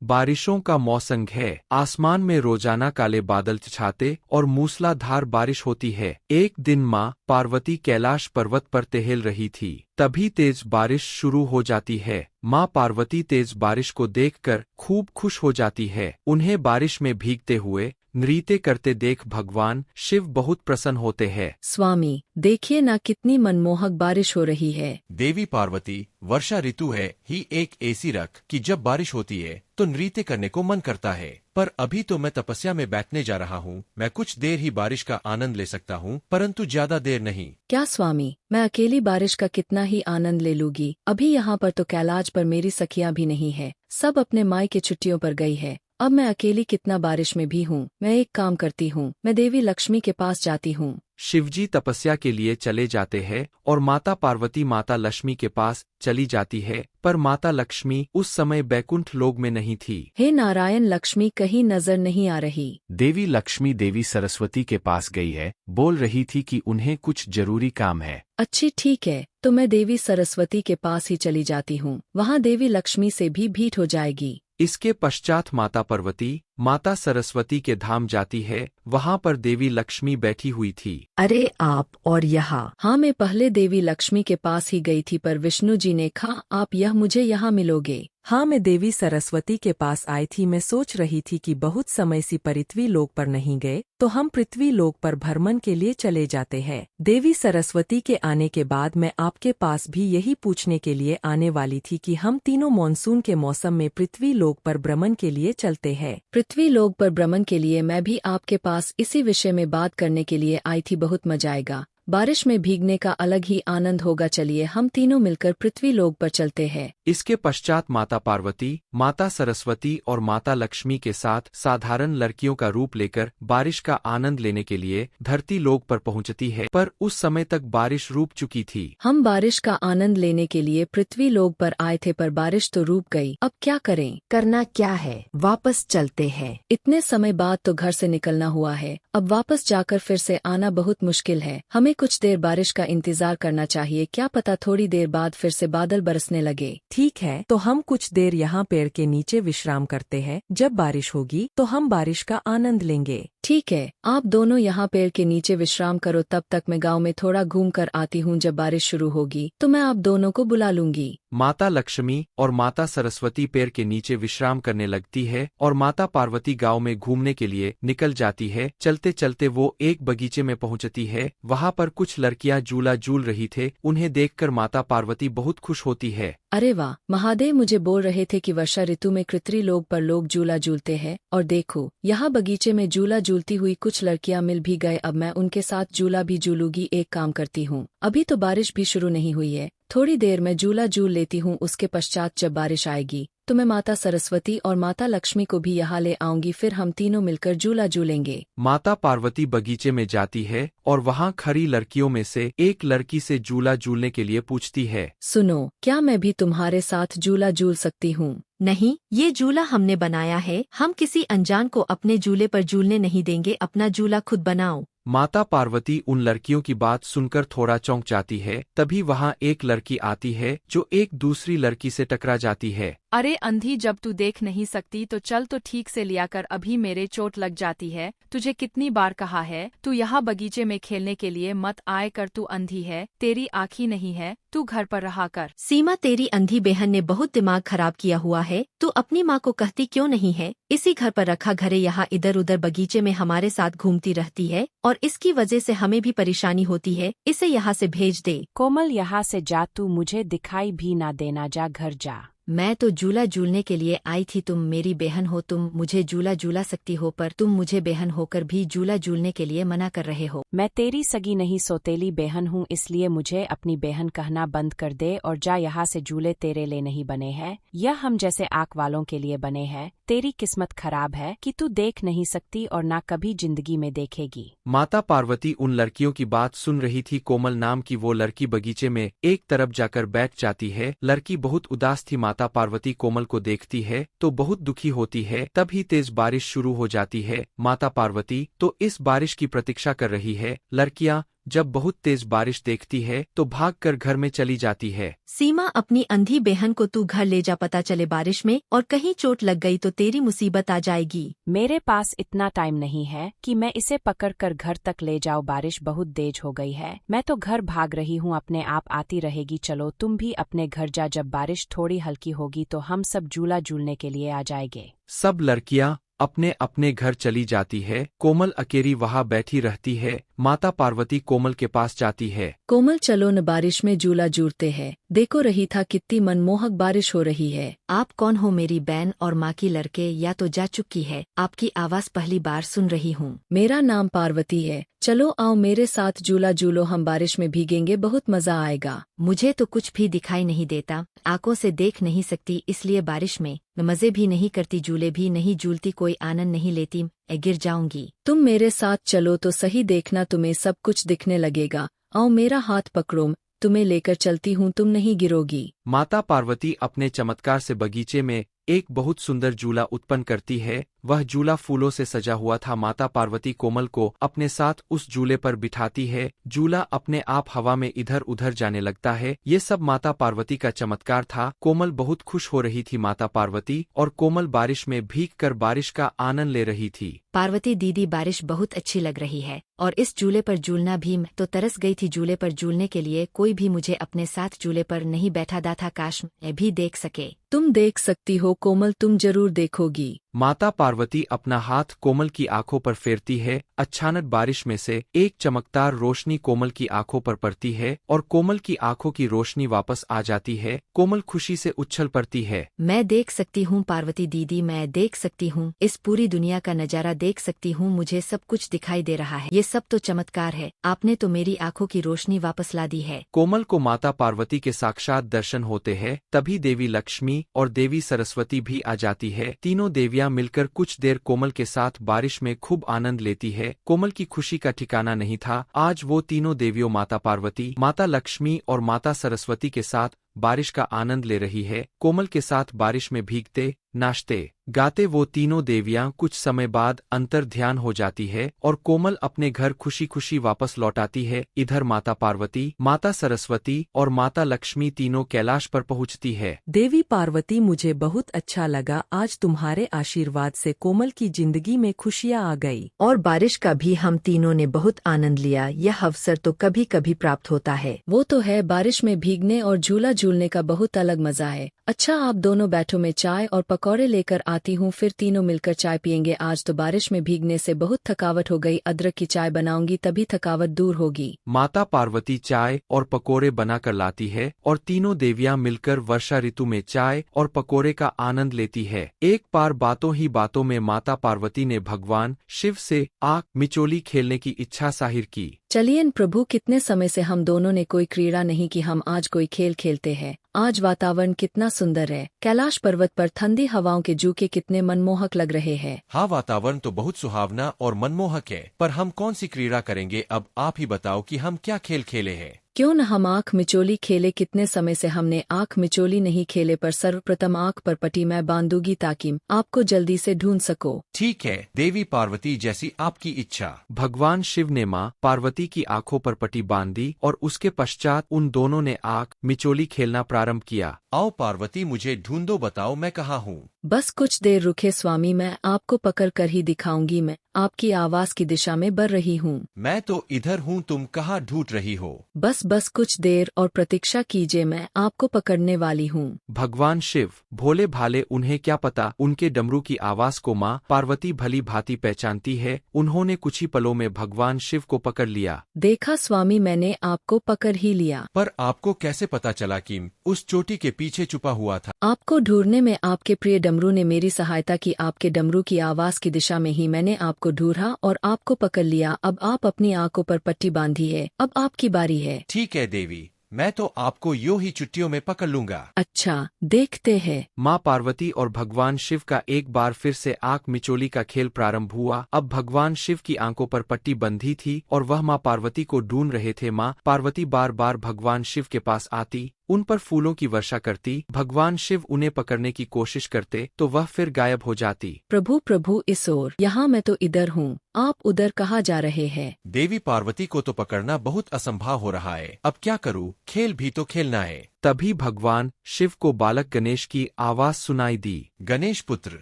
बारिशों का मौसम है। आसमान में रोजाना काले बादल छाते और मूसलाधार बारिश होती है। एक दिन माँ पार्वती कैलाश पर्वत पर टहल रही थी। तभी तेज बारिश शुरू हो जाती है। माँ पार्वती तेज बारिश को देखकर खूब खुश हो जाती है। उन्हें बारिश में भीगते हुए नृत्य करते देख भगवान शिव बहुत प्रसन्न होते हैं। स्वामी, देखिए ना कितनी मनमोहक बारिश हो रही है। देवी पार्वती, वर्षा ऋतु है ही एक ऐसी रख कि जब बारिश होती है तो नृत्य करने को मन करता है। पर अभी तो मैं तपस्या में बैठने जा रहा हूँ। मैं कुछ देर ही बारिश का आनंद ले सकता हूँ, परंतु ज्यादा देर नहीं। क्या स्वामी, मैं अकेली बारिश का कितना ही आनंद ले लूंगी। अभी यहाँ पर तो कैलाश पर मेरी सखियां भी नहीं है, सब अपने मायके छुट्टियों पर गई है। अब मैं अकेली कितना बारिश में भी हूँ। मैं एक काम करती हूँ, मैं देवी लक्ष्मी के पास जाती हूँ। शिवजी तपस्या के लिए चले जाते हैं और माता पार्वती माता लक्ष्मी के पास चली जाती है। पर माता लक्ष्मी उस समय बैकुंठ लोक में नहीं थी। हे नारायण, लक्ष्मी कहीं नजर नहीं आ रही। देवी लक्ष्मी देवी सरस्वती के पास गई है, बोल रही थी कि उन्हें कुछ जरूरी काम है। अच्छी ठीक है, तो मैं देवी सरस्वती के पास ही चली जाती हूँ। वहाँ देवी लक्ष्मी से भी भेंट हो जाएगी। इसके पश्चात माता पार्वती माता सरस्वती के धाम जाती है। वहाँ पर देवी लक्ष्मी बैठी हुई थी। अरे आप और यहाँ? हाँ, मैं पहले देवी लक्ष्मी के पास ही गई थी, पर विष्णु जी ने कहा आप मुझे यहाँ मिलोगे। हाँ, मैं देवी सरस्वती के पास आई थी। मैं सोच रही थी कि बहुत समय से पृथ्वी लोक पर नहीं गए, तो हम पृथ्वी लोक पर भ्रमण के लिए चले जाते हैं। देवी सरस्वती के आने के बाद मैं आपके पास भी यही पूछने के लिए आने वाली थी कि हम तीनों मानसून के मौसम में पृथ्वी लोक पर भ्रमण के लिए चलते हैं। पृथ्वी लोक पर भ्रमण के लिए मैं भी आपके पास इसी विषय में बात करने के लिए आई थी। बहुत मजा आएगा, बारिश में भीगने का अलग ही आनंद होगा। चलिए हम तीनों मिलकर पृथ्वी लोक पर चलते हैं। इसके पश्चात माता पार्वती माता सरस्वती और माता लक्ष्मी के साथ साधारण लड़कियों का रूप लेकर बारिश का आनंद लेने के लिए धरती लोक पर पहुंचती है। पर उस समय तक बारिश रुक चुकी थी। हम बारिश का आनंद लेने के लिए पृथ्वी लोक पर आए थे, पर बारिश तो रुक गई। अब क्या करें? करना क्या है, वापस चलते हैं। इतने समय बाद तो घर से निकलना हुआ है, अब वापस जाकर फिर से आना बहुत मुश्किल है। हमें कुछ देर बारिश का इंतजार करना चाहिए, क्या पता थोड़ी देर बाद फिर से बादल बरसने लगे। ठीक है, तो हम कुछ देर यहाँ पेड़ के नीचे विश्राम करते हैं। जब बारिश होगी तो हम बारिश का आनंद लेंगे। ठीक है, आप दोनों यहाँ पेड़ के नीचे विश्राम करो, तब तक मैं गांव में थोड़ा घूम कर आती हूँ। जब बारिश शुरू होगी तो मैं आप दोनों को बुला लूंगी। माता लक्ष्मी और माता सरस्वती पेड़ के नीचे विश्राम करने लगती है और माता पार्वती गांव में घूमने के लिए निकल जाती है। चलते चलते वो एक बगीचे में पहुंचती है। वहां पर कुछ लड़कियां झूला झूल रही थे। उन्हें देखकर माता पार्वती बहुत खुश होती है। अरे वाह, महादेव मुझे बोल रहे थे कि वर्षा ऋतु में पृथ्वी लोक पर लोग झूला झूलते हैं, और देखो यहाँ बगीचे में झूला झूलती हुई कुछ लड़कियां मिल भी गए। अब मैं उनके साथ झूला भी झूलूंगी। एक काम करती हूँ, अभी तो बारिश भी शुरू नहीं हुई है, थोड़ी देर में झूला झूल लेती हूँ। उसके पश्चात जब बारिश आएगी तो मैं माता सरस्वती और माता लक्ष्मी को भी यहाँ ले आऊंगी, फिर हम तीनों मिलकर झूला झूलेंगे। माता पार्वती बगीचे में जाती है और वहाँ खड़ी लड़कियों में से एक लड़की से झूला झूलने के लिए पूछती है, सुनो, क्या मैं भी तुम्हारे साथ झूला झूल सकती हूँ? नहीं, ये झूला हमने बनाया है, हम किसी अनजान को अपने झूले पर झूलने नहीं देंगे। अपना झूला खुद बनाओ। माता पार्वती उन लड़कियों की बात सुनकर थोड़ा चौंक जाती है। तभी वहाँ एक लड़की आती है जो एक दूसरी लड़की से टकरा जाती है। अरे अंधी, जब तू देख नहीं सकती तो चल तो ठीक से लिया कर, अभी मेरे चोट लग जाती है। तुझे कितनी बार कहा है तू यहाँ बगीचे में खेलने के लिए मत आए कर। तू अंधी है, तेरी आँखी नहीं है, तू घर पर रहा कर। सीमा, तेरी अंधी बहन ने बहुत दिमाग खराब किया हुआ है। तू अपनी माँ को कहती क्यों नहीं है? इसी घर पर रखा घरे यहाँ इधर उधर बगीचे में हमारे साथ घूमती रहती है और इसकी वजह से हमें भी परेशानी होती है। इसे यहाँ से भेज दे। कोमल, यहाँ से जा, तू मुझे दिखाई भी ना देना, जा घर जा। मैं तो झूला झूलने के लिए आई थी, तुम मेरी बहन हो, तुम मुझे झूला झूला सकती हो, पर तुम मुझे बहन होकर भी झूला झूलने के लिए मना कर रहे हो। मैं तेरी सगी नहीं सौतेली बहन हूँ, इसलिए मुझे अपनी बहन कहना बंद कर दे और जा यहाँ से। झूले तेरे लिए नहीं बने हैं, यह हम जैसे आँख वालों के लिए बने हैं। तेरी किस्मत खराब है कि तू देख नहीं सकती और ना कभी जिंदगी में देखेगी। माता पार्वती उन लड़कियों की बात सुन रही थी। कोमल नाम की वो लड़की बगीचे में एक तरफ जाकर बैठ जाती है। लड़की बहुत उदास थी। माता पार्वती कोमल को देखती है तो बहुत दुखी होती है। तभी तेज बारिश शुरू हो जाती है। माता पार्वती तो इस बारिश की प्रतीक्षा कर रही है। लड़कियां जब बहुत तेज बारिश देखती है तो भागकर घर में चली जाती है। सीमा, अपनी अंधी बहन को तू घर ले जा, पता चले बारिश में और कहीं चोट लग गई तो तेरी मुसीबत आ जाएगी। मेरे पास इतना टाइम नहीं है कि मैं इसे पकड़कर घर तक ले जाऊं, बारिश बहुत तेज हो गई है। मैं तो घर भाग रही हूं, अपने आप आती रहेगी। चलो तुम भी अपने घर जा, जब बारिश थोड़ी हल्की होगी तो हम सब झूला झूलने के लिए आ जाएंगे। सब लड़कियां अपने अपने घर चली जाती है। कोमल अकेली वहां बैठी रहती है। माता पार्वती कोमल के पास जाती है। कोमल, चलो न बारिश में झूला झूलते हैं। देखो रही था कितनी मनमोहक बारिश हो रही है। आप कौन हो? मेरी बहन और माँ की लड़के या तो जा चुकी है, आपकी आवाज पहली बार सुन रही हूँ। मेरा नाम पार्वती है। चलो आओ मेरे साथ झूला झूलो, हम बारिश में भीगेंगे, बहुत मजा आएगा। मुझे तो कुछ भी दिखाई नहीं देता, आंखों से देख नहीं सकती, इसलिए बारिश में मजे भी नहीं करती, झूले भी नहीं झूलती, कोई आनंद नहीं लेती, गिर जाऊंगी। तुम मेरे साथ चलो तो सही, देखना तुम्हें सब कुछ दिखने लगेगा। आओ मेरा हाथ पकड़ो, तुम्हें लेकर चलती हूँ, तुम नहीं गिरोगी। माता पार्वती अपने चमत्कार से बगीचे में एक बहुत सुंदर झूला उत्पन्न करती है। वह झूला फूलों से सजा हुआ था। माता पार्वती कोमल को अपने साथ उस झूले पर बिठाती है। झूला अपने आप हवा में इधर उधर जाने लगता है। ये सब माता पार्वती का चमत्कार था। कोमल बहुत खुश हो रही थी। माता पार्वती और कोमल बारिश में भीगकर बारिश का आनंद ले रही थी। पार्वती दीदी, बारिश बहुत अच्छी लग रही है और इस झूले पर झूलना भी, मैं तो तरस गई थी झूले पर झूलने के लिए। कोई भी मुझे अपने साथ झूले पर नहीं बैठा था, काश मैं भी देख सके। तुम देख सकती हो कोमल, तुम जरूर देखोगी। माता पार्वती अपना हाथ कोमल की आंखों पर फेरती है। अचानक बारिश में से एक चमकदार रोशनी कोमल की आंखों पर पड़ती है और कोमल की आंखों की रोशनी वापस आ जाती है। कोमल खुशी से उछल पड़ती है। मैं देख सकती हूँ पार्वती दीदी, मैं देख सकती हूँ, इस पूरी दुनिया का नजारा देख सकती हूँ, मुझे सब कुछ दिखाई दे रहा है। ये सब तो चमत्कार है, आपने तो मेरी आंखों की रोशनी वापस ला दी है। कोमल को माता पार्वती के साक्षात दर्शन होते हैं। तभी देवी लक्ष्मी और देवी सरस्वती भी आ जाती है। तीनों देवियां मिलकर कुछ देर कोमल के साथ बारिश में खूब आनंद लेती है। कोमल की खुशी का ठिकाना नहीं था। आज वो तीनों देवियों माता पार्वती, माता लक्ष्मी और माता सरस्वती के साथ बारिश का आनंद ले रही है। कोमल के साथ बारिश में भीगते, नाचते, गाते वो तीनों देवियां कुछ समय बाद अंतर ध्यान हो जाती है और कोमल अपने घर खुशी खुशी वापस लौटाती है। इधर माता पार्वती, माता सरस्वती और माता लक्ष्मी तीनों कैलाश पर पहुंचती है। देवी पार्वती, मुझे बहुत अच्छा लगा, आज तुम्हारे आशीर्वाद से कोमल की जिंदगी में खुशियाँ आ गई। और बारिश का भी हम तीनों ने बहुत आनंद लिया। यह अवसर तो कभी कभी प्राप्त होता है। वो तो है, बारिश में भीगने और झूला झूलने का बहुत अलग मजा है। अच्छा आप दोनों बैठो, मैं चाय और पकौड़े लेकर आती हूँ, फिर तीनों मिलकर चाय पियेंगे। आज तो बारिश में भीगने से बहुत थकावट हो गई, अदरक की चाय बनाऊंगी तभी थकावट दूर होगी। माता पार्वती चाय और पकोड़े बनाकर लाती है और तीनों देवियां मिलकर वर्षा ऋतु में चाय और पकोड़े का आनंद लेती है। एक बार बातों ही बातों में माता पार्वती ने भगवान शिव से आग मिचोली खेलने की इच्छा जाहिर की। चलिए प्रभु, कितने समय से हम दोनों ने कोई क्रीड़ा नहीं की, हम आज कोई खेल खेलते हैं। आज वातावरण कितना सुंदर है, कैलाश पर्वत पर ठंडी हवाओं के झोंके कितने मनमोहक लग रहे हैं। हाँ, वातावरण तो बहुत सुहावना और मनमोहक है, पर हम कौन सी क्रीड़ा करेंगे? अब आप ही बताओ कि हम क्या खेल खेले हैं। क्यों न हम आँख मिचोली खेले। कितने समय से हमने आँख मिचोली नहीं खेले, पर सर्वप्रथम आँख पर पट्टी मैं बांधूंगी ताकि आपको जल्दी से ढूंढ सको। ठीक है देवी पार्वती, जैसी आपकी इच्छा। भगवान शिव ने माँ पार्वती की आंखों पर पट्टी बांध दी और उसके पश्चात उन दोनों ने आँख मिचोली खेलना प्रारंभ किया। आओ पार्वती, मुझे ढूंढो, बताओ मैं कहाँ हूँ। बस कुछ देर रुके स्वामी, मैं आपको पकड़ कर ही दिखाऊंगी। मैं आपकी आवाज की दिशा में बढ़ रही हूँ। मैं तो इधर हूँ, तुम कहाँ ढूंढ रही हो? बस कुछ देर और प्रतीक्षा कीजिए, मैं आपको पकड़ने वाली हूँ। भगवान शिव भोले भाले, उन्हें क्या पता उनके डमरू की आवाज को माँ पार्वती भली भांति पहचानती है। उन्होंने कुछ ही पलों में भगवान शिव को पकड़ लिया। देखा स्वामी, मैंने आपको पकड़ ही लिया। पर आपको कैसे पता चला कि उस चोटी के पीछे छुपा हुआ था? आपको ढूंढने में आपके प्रिय डमरू ने मेरी सहायता की। आपके डमरू की आवाज की दिशा में ही मैंने आपको ढूंढा और आपको पकड़ लिया। अब आप अपनी आंखों पर पट्टी बांधी है, अब आपकी बारी है। ठीक है देवी, मैं तो आपको यूं ही चुट्टियों में पकड़ लूंगा। अच्छा, देखते हैं। माँ पार्वती और भगवान शिव का एक बार फिर से आंख मिचोली का खेल प्रारंभ हुआ। अब भगवान शिव की आंखों पर पट्टी बंधी थी और वह माँ पार्वती को ढूंढ रहे थे। माँ पार्वती बार बार भगवान शिव के पास आती, उन पर फूलों की वर्षा करती। भगवान शिव उन्हें पकड़ने की कोशिश करते तो वह फिर गायब हो जाती। प्रभु प्रभु इस ओर, यहाँ मैं तो इधर हूँ, आप उधर कहाँ जा रहे हैं? देवी पार्वती को तो पकड़ना बहुत असंभव हो रहा है, अब क्या करूँ, खेल भी तो खेलना है। तभी भगवान शिव को बालक गणेश की आवाज सुनाई दी। गणेश पुत्र,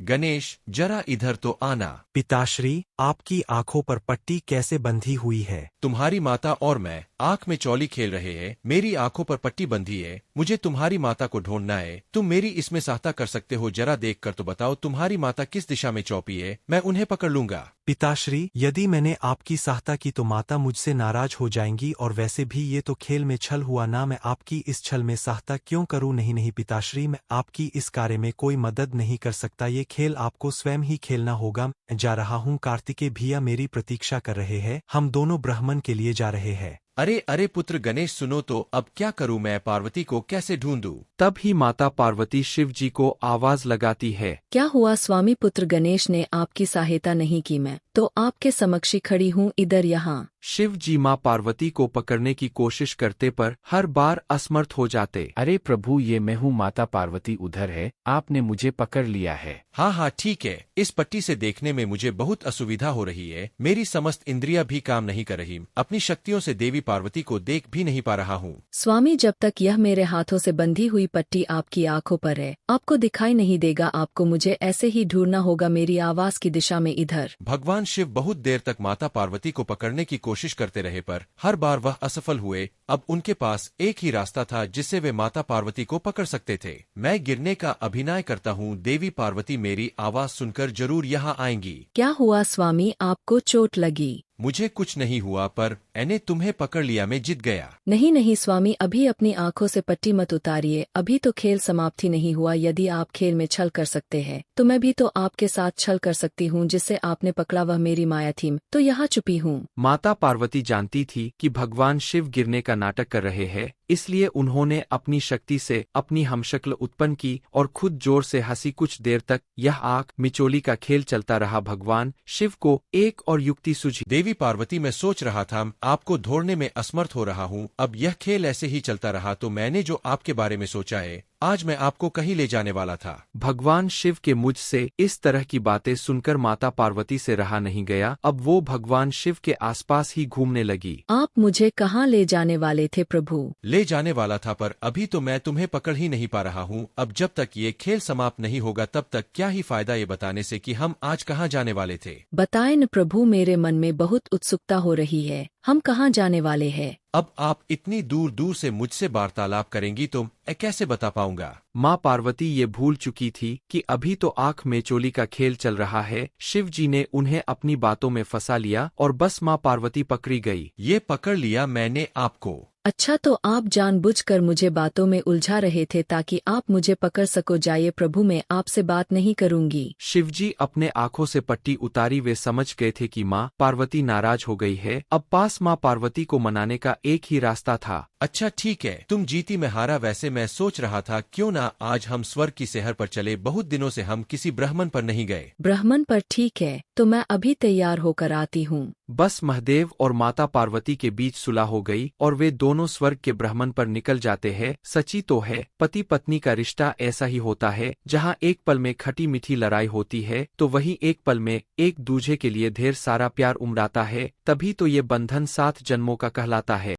गणेश जरा इधर तो आना। पिताश्री, आपकी आंखों पर पट्टी कैसे बंधी हुई है? तुम्हारी माता और मैं आंख में चौली खेल रहे हैं, मेरी आंखों पर पट्टी बंधी है, मुझे तुम्हारी माता को ढूंढना है। तुम मेरी इसमें सहायता कर सकते हो, जरा देख कर तो बताओ तुम्हारी माता किस दिशा में चौपी है, मैं उन्हें पकड़ लूंगा। पिताश्री, यदि मैंने आपकी सहायता की तो माता मुझसे नाराज हो जाएंगी, और वैसे भी ये तो खेल में छल हुआ ना, मैं आपकी इस छल में सहायता क्यों करूं? नहीं नहीं पिताश्री, मैं आपकी इस कार्य में कोई मदद नहीं कर सकता, ये खेल आपको स्वयं ही खेलना होगा। मैं जा रहा हूँ, कार्तिकेय भैया मेरी प्रतीक्षा कर रहे हैं, हम दोनों ब्राह्मण के लिए जा रहे हैं। अरे अरे पुत्र गणेश सुनो तो, अब क्या करूं, मैं पार्वती को कैसे ढूंढूं? तब ही माता पार्वती शिव जी को आवाज लगाती है। क्या हुआ स्वामी? पुत्र गणेश ने आपकी सहायता नहीं की, मैं तो आपके समक्ष ही खड़ी हूँ, इधर यहाँ। शिव जी माँ पार्वती को पकड़ने की कोशिश करते पर हर बार असमर्थ हो जाते। अरे प्रभु, ये मैं हूँ, माता पार्वती उधर है, आपने मुझे पकड़ लिया है। हाँ हाँ ठीक है, इस पट्टी से देखने में मुझे बहुत असुविधा हो रही है, मेरी समस्त इंद्रियां भी काम नहीं कर रही, अपनी शक्तियों से देवी पार्वती को देख भी नहीं पा रहा हूँ। स्वामी, जब तक यह मेरे हाथों से बंधी हुई पट्टी आपकी आंखों पर है, आपको दिखाई नहीं देगा, आपको मुझे ऐसे ही ढूंढना होगा मेरी आवाज की दिशा में, इधर। भगवान शिव बहुत देर तक माता पार्वती को पकड़ने की कोशिश करते रहे पर हर बार वह असफल हुए। अब उनके पास एक ही रास्ता था जिससे वे माता पार्वती को पकड़ सकते थे। मैं गिरने का अभिनय करता हूँ, देवी पार्वती मेरी आवाज सुनकर जरूर यहाँ आएंगी। क्या हुआ स्वामी, आपको चोट लगी? मुझे कुछ नहीं हुआ, पर मैंने तुम्हें पकड़ लिया, मैं जीत गया। नहीं नहीं स्वामी, अभी अपनी आंखों से पट्टी मत उतारिए, अभी तो खेल समाप्त ही नहीं हुआ। यदि आप खेल में छल कर सकते हैं तो मैं भी तो आपके साथ छल कर सकती हूँ, जिससे आपने पकड़ा वह मेरी माया थी, तो यहाँ छुपी हूँ। माता पार्वती जानती थी कि भगवान शिव गिरने का नाटक कर रहे हैं, इसलिए उन्होंने अपनी शक्ति से अपनी हमशक्ल उत्पन्न की और खुद जोर से हंसी। कुछ देर तक यह आंख मिचोली का खेल चलता रहा। भगवान शिव को एक और युक्ति सूझी। देवी पार्वती, मैं सोच रहा था आपको ढूंढने में असमर्थ हो रहा हूँ, अब यह खेल ऐसे ही चलता रहा तो मैंने जो आपके बारे में सोचा है, आज मैं आपको कहीं ले जाने वाला था। भगवान शिव के मुझ से इस तरह की बातें सुनकर माता पार्वती से रहा नहीं गया। अब वो भगवान शिव के आसपास ही घूमने लगी। आप मुझे कहाँ ले जाने वाले थे प्रभु? ले जाने वाला था, पर अभी तो मैं तुम्हें पकड़ ही नहीं पा रहा हूँ। अब जब तक ये खेल समाप्त नहीं होगा तब तक क्या ही फायदा ये बताने से कि हम आज कहाँ जाने वाले थे। बताएं न प्रभु, मेरे मन में बहुत उत्सुकता हो रही है, हम कहाँ जाने वाले हैं? अब आप इतनी दूर दूर से मुझसे वार्तालाप करेंगी तो मैं कैसे बता पाऊंगा? माँ पार्वती ये भूल चुकी थी कि अभी तो आंख में चोली का खेल चल रहा है। शिव जी ने उन्हें अपनी बातों में फंसा लिया और बस माँ पार्वती पकड़ी गई। ये पकड़ लिया मैंने आपको। अच्छा, तो आप जानबूझकर मुझे बातों में उलझा रहे थे ताकि आप मुझे पकड़ सको। जाइए प्रभु, मैं आपसे बात नहीं करूंगी। शिवजी अपने आंखों से पट्टी उतारी। वे समझ गए थे कि माँ पार्वती नाराज हो गई है। अब पास माँ पार्वती को मनाने का एक ही रास्ता था। अच्छा ठीक है, तुम जीती मैं हारा। वैसे मैं सोच रहा था क्यों ना आज हम स्वर्ग की शहर पर चले, बहुत दिनों से हम किसी ब्राह्मण पर नहीं गए। ब्राह्मण पर? ठीक है, तो मैं अभी तैयार होकर आती हूँ। बस महादेव और माता पार्वती के बीच सुलह हो गई और वे दोनों स्वर्ग के ब्राह्मण पर निकल जाते हैं। सच्ची तो है, पति पत्नी का रिश्ता ऐसा ही होता है, जहाँ एक पल में खटी मीठी लड़ाई होती है तो वहीं एक पल में एक दूजे के लिए ढेर सारा प्यार उमड़ाता है। तभी तो ये बंधन 7 जन्मों का कहलाता है।